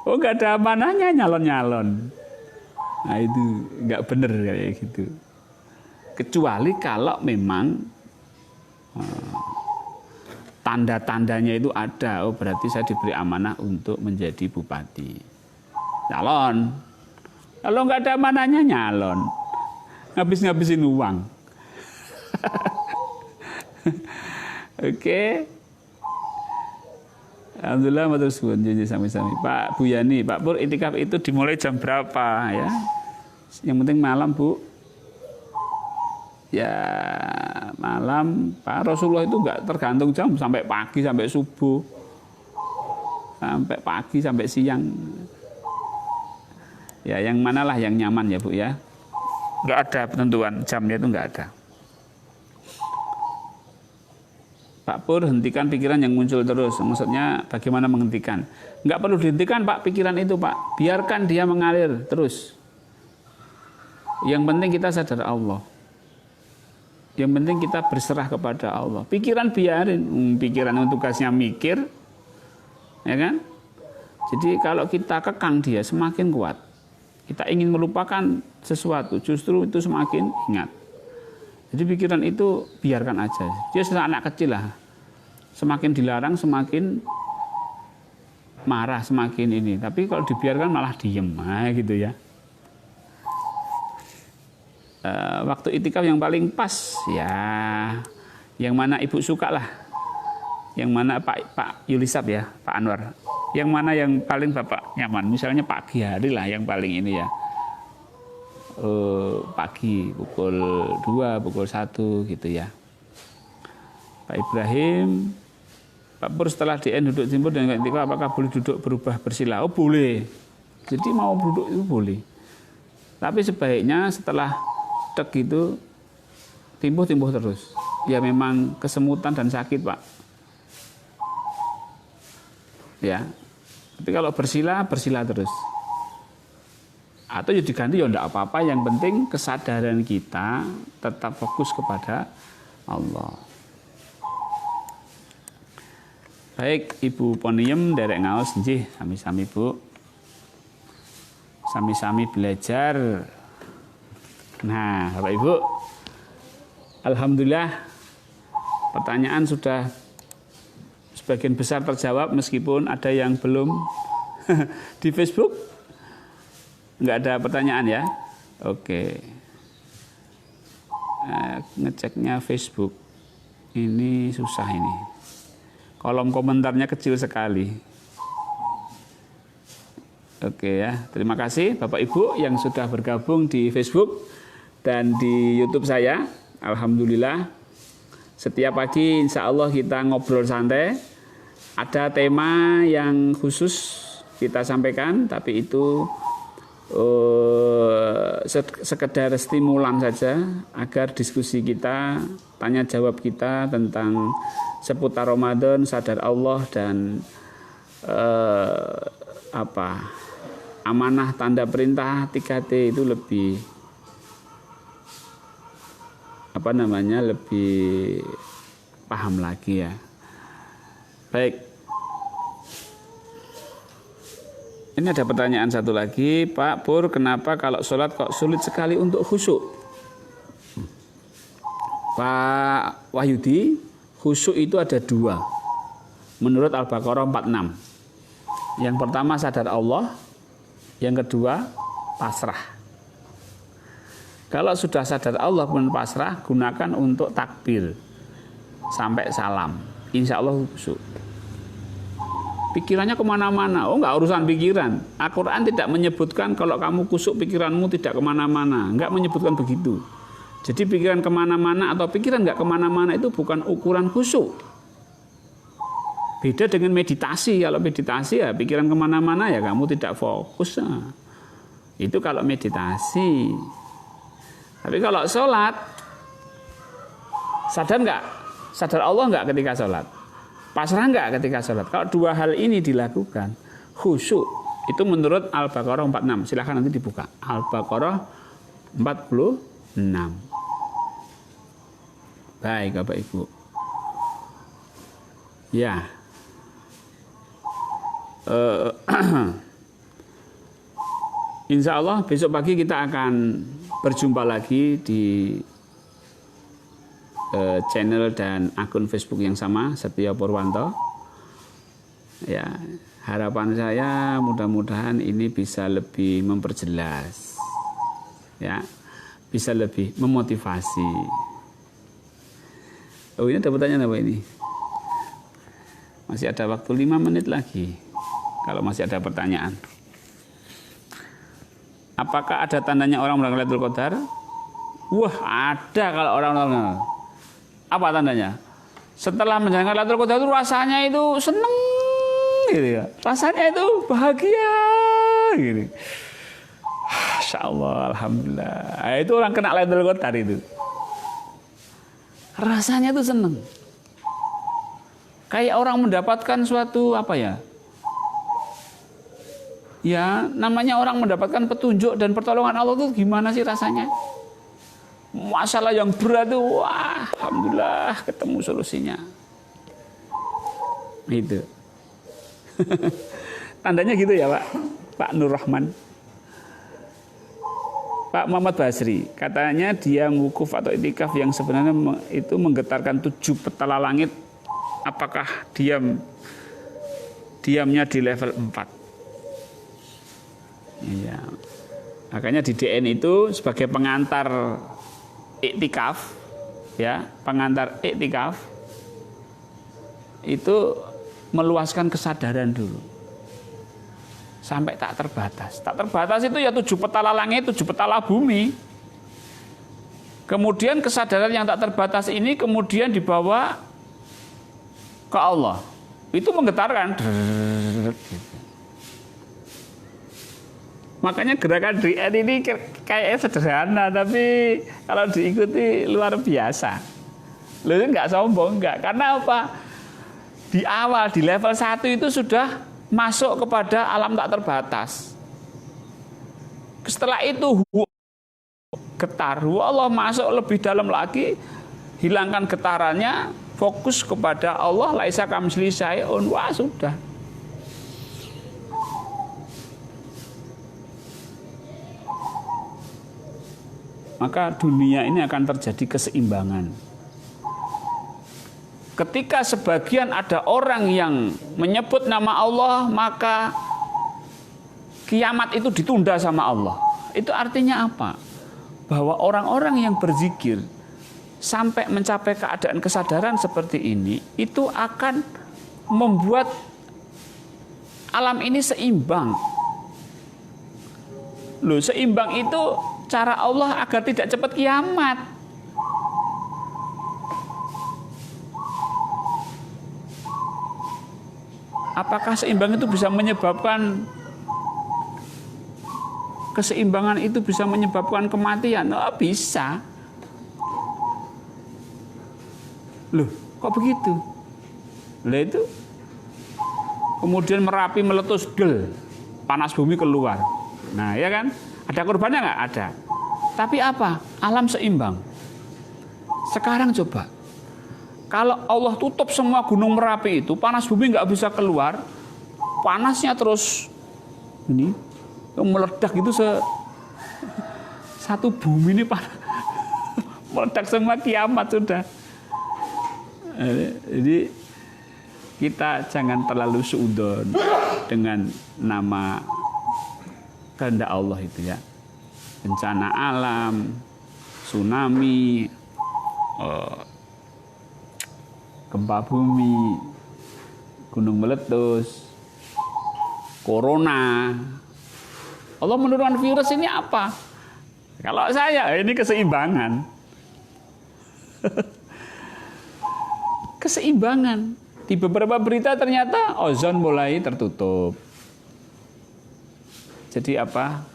Speaker 2: Oh, nggak ada amanahnya, nyalon-nyalon. Nah, itu nggak benar kayak gitu. Kecuali kalau memang tanda-tandanya itu ada, oh berarti saya diberi amanah untuk menjadi bupati. Calon. Kalau nggak ada amanahnya, nyalon. Ngabis-ngabisin uang. Oke. Alhamdulillah matur suwun jadi sami-sami. Pak Bu Yani, Pak Pur, itikaf itu dimulai jam berapa ya? Yang penting malam, Bu. Ya malam. Pak Rasulullah itu enggak tergantung jam, sampai pagi sampai subuh. Sampai pagi sampai siang. Ya yang manalah yang nyaman ya, Bu ya. Enggak ada penentuan jamnya, itu enggak ada. Pak Pur, hentikan pikiran yang muncul terus. Maksudnya bagaimana menghentikan? Enggak perlu dihentikan, Pak, pikiran itu, Pak. Biarkan dia mengalir terus. Yang penting kita sadar Allah. Yang penting kita berserah kepada Allah. Pikiran biarin. Pikiran untuk tugasnya mikir. Ya kan? Jadi kalau kita kekang dia, semakin kuat. Kita ingin melupakan sesuatu, justru itu semakin ingat. Jadi pikiran itu biarkan aja. Dia sudah anak kecil lah. Semakin dilarang semakin marah, semakin ini. Tapi kalau dibiarkan malah diem, gitu ya. Waktu itikaf yang paling pas ya, yang mana ibu suka lah. Yang mana Pak Yulisab ya, Pak Anwar. Yang mana yang paling Bapak nyaman? Misalnya pagi hari lah yang paling ini ya. Pagi pukul 2, pukul 1 gitu ya. Pak Ibrahim, Pak Pur, setelah DN duduk timbul dan itikaf apakah boleh duduk berubah bersila? Oh boleh. Jadi mau duduk itu boleh. Tapi sebaiknya setelah tek itu timbuh terus. Ya memang kesemutan dan sakit, Pak. Ya. Tapi kalau bersila terus. Atau ya diganti ya enggak apa-apa, yang penting kesadaran kita tetap fokus kepada Allah. Baik, Ibu Poniem derek ngaos nggih, sami-sami Bu. Sami-sami belajar. Nah, Bapak Ibu, alhamdulillah pertanyaan sudah sebagian besar terjawab, meskipun ada yang belum. Di Facebook nggak ada pertanyaan ya. Oke. Ngeceknya Facebook ini susah ini. Kolom komentarnya kecil sekali. Oke ya. Terima kasih Bapak Ibu yang sudah bergabung di Facebook dan di YouTube saya. Alhamdulillah. Setiap pagi insya Allah kita ngobrol santai. Ada tema yang khusus kita sampaikan, tapi itu sekedar stimulan saja agar diskusi kita, tanya jawab kita tentang seputar Ramadan, sadar Allah dan amanah tanda perintah 3T itu lebih lebih paham lagi ya. Baik. Ini ada pertanyaan satu lagi, Pak Pur, kenapa kalau sholat kok sulit sekali untuk khusyuk? Pak Wahyudi, khusyuk itu ada dua, menurut Al-Baqarah 46. Yang pertama sadar Allah, yang kedua pasrah. Kalau sudah sadar Allah pun pasrah, gunakan untuk takbir sampai salam. Insya Allah khusyuk. Pikirannya kemana-mana. Oh, enggak urusan pikiran. Al-Quran tidak menyebutkan kalau kamu kusuk pikiranmu tidak kemana-mana. Enggak menyebutkan begitu. Jadi pikiran kemana-mana atau pikiran enggak kemana-mana itu bukan ukuran khusyuk. Beda dengan meditasi. Kalau meditasi ya pikiran kemana-mana ya kamu tidak fokus. Nah, itu kalau meditasi. Tapi kalau sholat, sadar enggak? Sadar Allah enggak ketika sholat? Pasrah enggak ketika sholat? Kalau dua hal ini dilakukan, khusyuk itu menurut Al-Baqarah 46. Silahkan nanti dibuka. Al-Baqarah 46. Baik Bapak Ibu. Ya. Insya Allah besok pagi kita akan berjumpa lagi di channel dan akun Facebook yang sama, Setio Purwanto. Ya, harapan saya mudah-mudahan ini bisa lebih memperjelas, ya, bisa lebih memotivasi. Oh, ini ada pertanyaan apa ini? Masih ada waktu 5 menit lagi. Kalau masih ada pertanyaan. Apakah ada tandanya orang mendapat Lailatul Qadar? Wah, ada kalau orang-orang. Apa tandanya? Setelah menjalankan Lailatul Qadar itu rasanya itu seneng gitu ya. Rasanya itu bahagia gitu. Masyaallah, alhamdulillah. Nah, itu orang kena Lailatul Qadar itu. Rasanya itu seneng. Kayak orang mendapatkan suatu apa ya? Ya, namanya orang mendapatkan petunjuk dan pertolongan Allah itu gimana sih rasanya? Masalah yang berat itu, wah, alhamdulillah ketemu solusinya. Itu. Tandanya gitu ya, Pak Nur Rahman. Pak Muhammad Basri, katanya dia wukuf atau itikaf yang sebenarnya itu menggetarkan 7 petala langit. Apakah diamnya di level 4? Iya. Makanya di DN itu sebagai pengantar iktikaf, ya, pengantar iktikaf itu meluaskan kesadaran dulu sampai tak terbatas. Tak terbatas itu ya 7 petala langit, 7 petala bumi. Kemudian kesadaran yang tak terbatas ini kemudian dibawa ke Allah. Itu menggetarkan. Makanya gerakan DN ini kayak sederhana, tapi kalau diikuti luar biasa. Loh, enggak sombong, enggak. Karena apa? Di awal, di level 1 itu sudah masuk kepada alam tak terbatas. Setelah itu getar, Allah masuk lebih dalam lagi, hilangkan getarannya, fokus kepada Allah, laisa kamitslihi syai'un, wah sudah. Maka dunia ini akan terjadi keseimbangan. Ketika sebagian ada orang yang menyebut nama Allah, maka kiamat itu ditunda sama Allah. Itu artinya apa? Bahwa orang-orang yang berzikir sampai mencapai keadaan kesadaran seperti ini, itu akan membuat alam ini seimbang. Loh, seimbang itu cara Allah agar tidak cepat kiamat. Apakah seimbang itu bisa menyebabkan keseimbangan itu bisa menyebabkan kematian? Oh, bisa. Loh, kok begitu? Lah itu kemudian Merapi meletus, gel, panas bumi keluar. Nah, ya kan? Ada korbannya nggak? Ada. Tapi apa? Alam seimbang. Sekarang coba, kalau Allah tutup semua gunung Merapi itu, panas bumi nggak bisa keluar, panasnya terus ini meledak itu satu bumi ini meledak semua, kiamat sudah. Jadi kita jangan terlalu suudzon dengan nama kehendak Allah itu ya. Bencana alam, tsunami, gempa bumi, gunung meletus, corona. Allah menurunkan virus ini apa? Kalau saya, ini keseimbangan. Keseimbangan. Di beberapa berita ternyata ozon mulai tertutup. Jadi apa?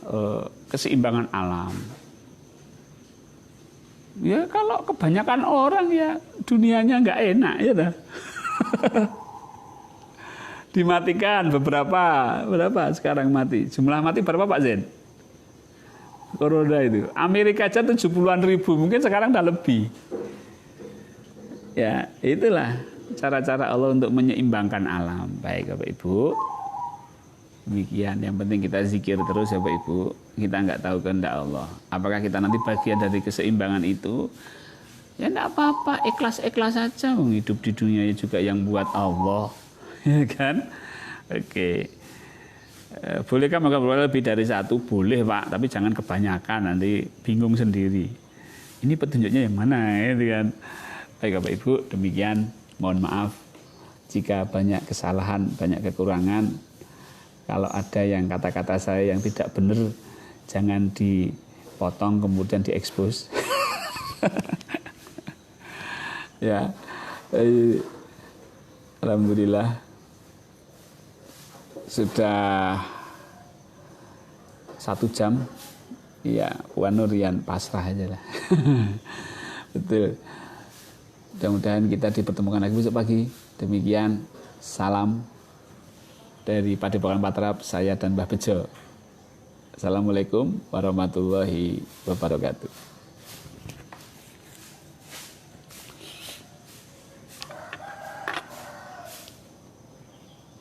Speaker 2: Keseimbangan alam. Ya kalau kebanyakan orang ya dunianya nggak enak ya dah. Dimatikan berapa sekarang mati? Jumlah mati berapa Pak Zen? Corona itu. Amerika aja 70-an ribu, mungkin sekarang udah lebih. Ya, itulah. cara-cara Allah untuk menyeimbangkan alam. Baik Bapak Ibu, demikian. Yang penting kita zikir terus ya Bapak Ibu. Kita nggak tahu kehendak Allah. Apakah kita nanti bagian dari keseimbangan itu? Ya enggak apa-apa, ikhlas-ikhlas saja. Hidup di dunia juga yang buat Allah. Ya kan? Oke. Bolehkah makan lebih dari satu? Boleh Pak, tapi jangan kebanyakan, nanti bingung sendiri. Ini petunjuknya yang mana? Gitu kan? Baik Bapak Ibu, demikian. Mohon maaf jika banyak kesalahan, banyak kekurangan. Kalau ada yang kata-kata saya yang tidak benar, jangan dipotong kemudian diekspos. Ya, alhamdulillah sudah 1 jam. Ya, Wan Nurian pasrah aja lah. Betul. Mudah-mudahan kita dipertemukan lagi besok pagi. Demikian, salam dari Padepokan Patrap, saya dan Mbah Bejo. Assalamualaikum warahmatullahi wabarakatuh.